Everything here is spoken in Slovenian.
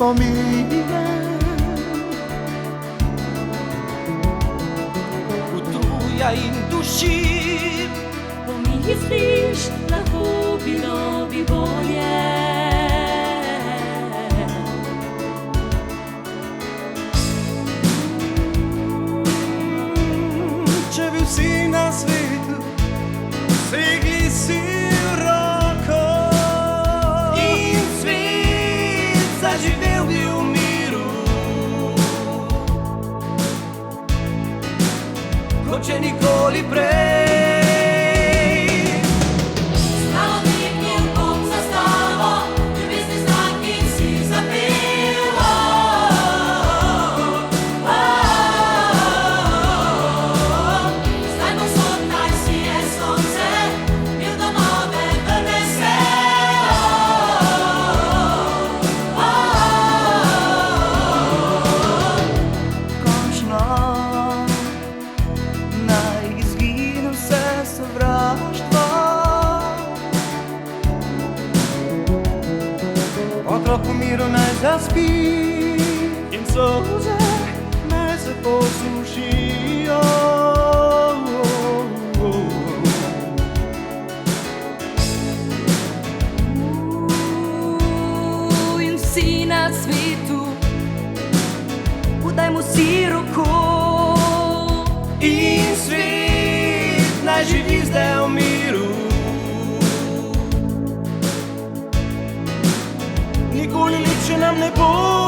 spomine. Utruja in duši. Pomisliš, lahko bilo bi bolje. Če bi vsi na svetu segli si v roko in svet zaživel bi v miru, kot če nikoli prej. Otrok v miru naj zaspi in solze naj se posušijo. In vsi na svetu, podajmo si roko. In svet naj živi zdaj v miru. Nikoli lepše nam ne bo.